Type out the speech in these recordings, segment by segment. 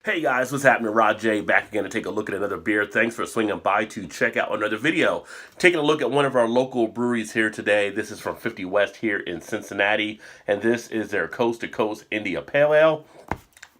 Hey guys, what's happening? Rod J back again to take a look at another beer. Thanks for swinging by to check out another video. Taking a look at one of our local breweries here today. This is from 50 West here in Cincinnati, and this is their Coast to Coast India Pale Ale.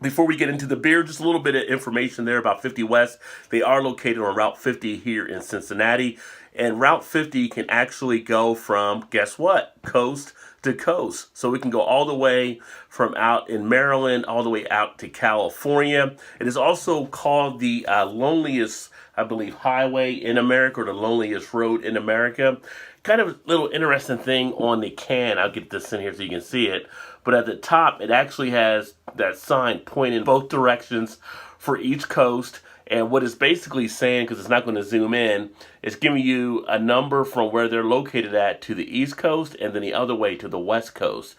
Before we get into the beer, just a little bit of information there about 50 West. They are located on Route 50 here in Cincinnati. And Route 50 can actually go from, guess what, coast to coast. So we can go all the way from out in Maryland all the way out to California. It is also called the loneliest, I believe, highway in America, or the loneliest road in America. Kind of a little interesting thing on the can. I'll get this in here so you can see it. But at the top, it actually has that sign pointing both directions for each coast. And what it's basically saying, because it's not going to zoom in, is giving you a number from where they're located at to the East Coast and then the other way to the West Coast.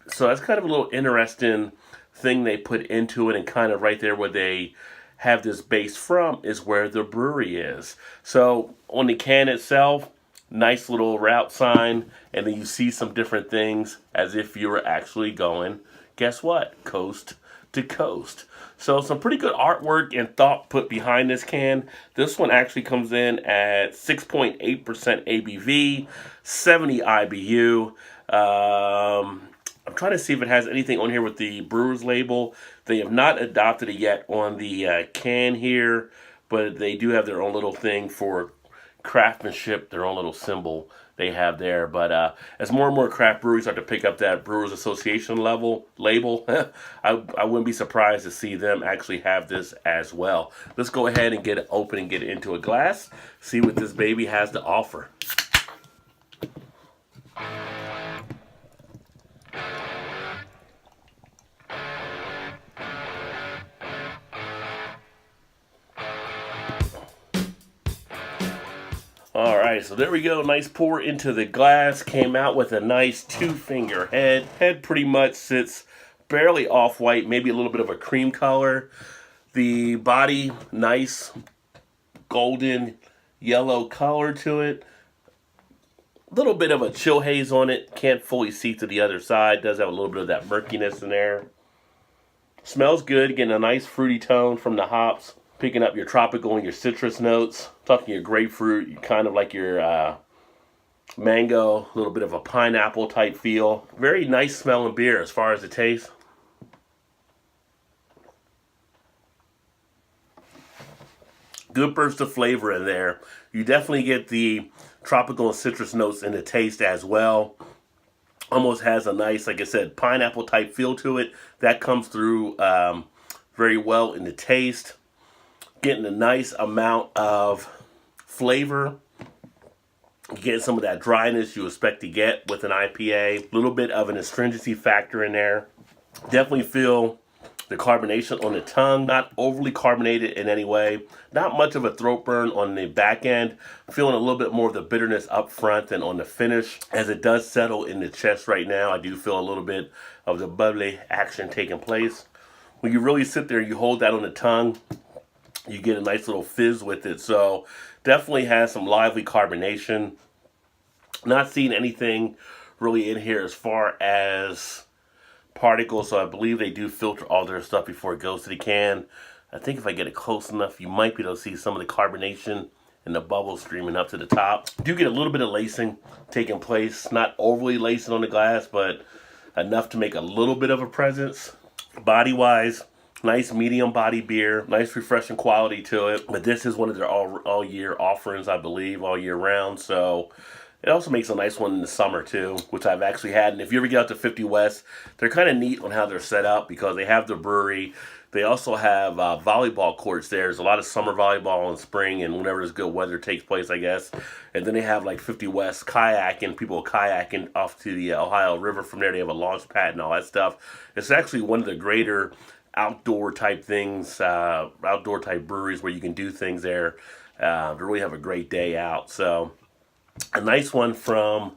So that's kind of a little interesting thing they put into it, and kind of right there where they have this base from is where the brewery is. So on the can itself, nice little route sign, and then you see some different things as if you were actually going, guess what, coast to coast. So some pretty good artwork and thought put behind this can. This one actually comes in at 6.8% ABV, 70 IBU. I'm trying to see if it has anything on here with the brewer's label. They have not adopted it yet on the can here, but they do have their own little thing for craftsmanship, their own little symbol they have there. But as more and more craft breweries start to pick up that Brewers Association label, I wouldn't be surprised to see them actually have this as well. Let's go ahead and get it open and get it into a glass, see what this baby has to offer. Alright, so there we go. Nice pour into the glass. Came out with a nice two-finger head. Head pretty much sits barely off-white, maybe a little bit of a cream color. The body, nice golden yellow color to it. A little bit of a chill haze on it. Can't fully see to the other side. Does have a little bit of that murkiness in there. Smells good. Getting a nice fruity tone from the hops. Picking up your tropical and your citrus notes. Talking your grapefruit, kind of like your mango, a little bit of a pineapple type feel. Very nice smelling beer as far as the taste. Good burst of flavor in there. You definitely get the tropical and citrus notes in the taste as well. Almost has a nice, like I said, pineapple type feel to it. That comes through very well in the taste. Getting a nice amount of flavor. Getting some of that dryness you expect to get with an IPA. A little bit of an astringency factor in there. Definitely feel the carbonation on the tongue. Not overly carbonated in any way. Not much of a throat burn on the back end. Feeling a little bit more of the bitterness up front than on the finish. As it does settle in the chest right now, I do feel a little bit of the bubbly action taking place. When you really sit there, you hold that on the tongue, you get a nice little fizz with it. So definitely has some lively carbonation. Not seeing anything really in here as far as particles. So I believe they do filter all their stuff before it goes to the can. I think if I get it close enough, you might be able to see some of the carbonation and the bubbles streaming up to the top. Do get a little bit of lacing taking place. Not overly lacing on the glass, but enough to make a little bit of a presence. Body-wise, nice medium body beer, nice refreshing quality to it. But this is one of their all year offerings, I believe, all year round. So it also makes a nice one in the summer too, which I've actually had. And if you ever get out to 50 West, they're kind of neat on how they're set up because they have the brewery. They also have volleyball courts there. There's a lot of summer volleyball in spring and whenever there's good weather takes place, I guess. And then they have like 50 West kayaking, people kayaking off to the Ohio River. From there they have a launch pad and all that stuff. It's actually one of the greater outdoor type things, outdoor type breweries where you can do things there to really have a great day out. So a nice one from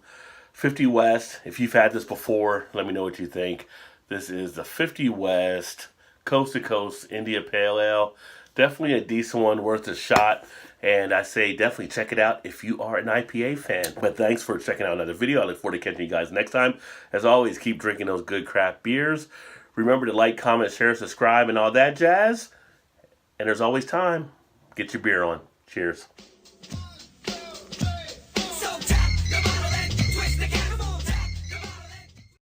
50 West. If you've had this before, let me know what you think. This is the 50 West Coast to Coast India Pale Ale. Definitely a decent one, worth a shot. And I say definitely check it out if you are an IPA fan. But thanks for checking out another video. I look forward to catching you guys next time. As always, keep drinking those good craft beers. Remember to like, comment, share, subscribe, and all that jazz. And there's always time. Get your beer on. Cheers.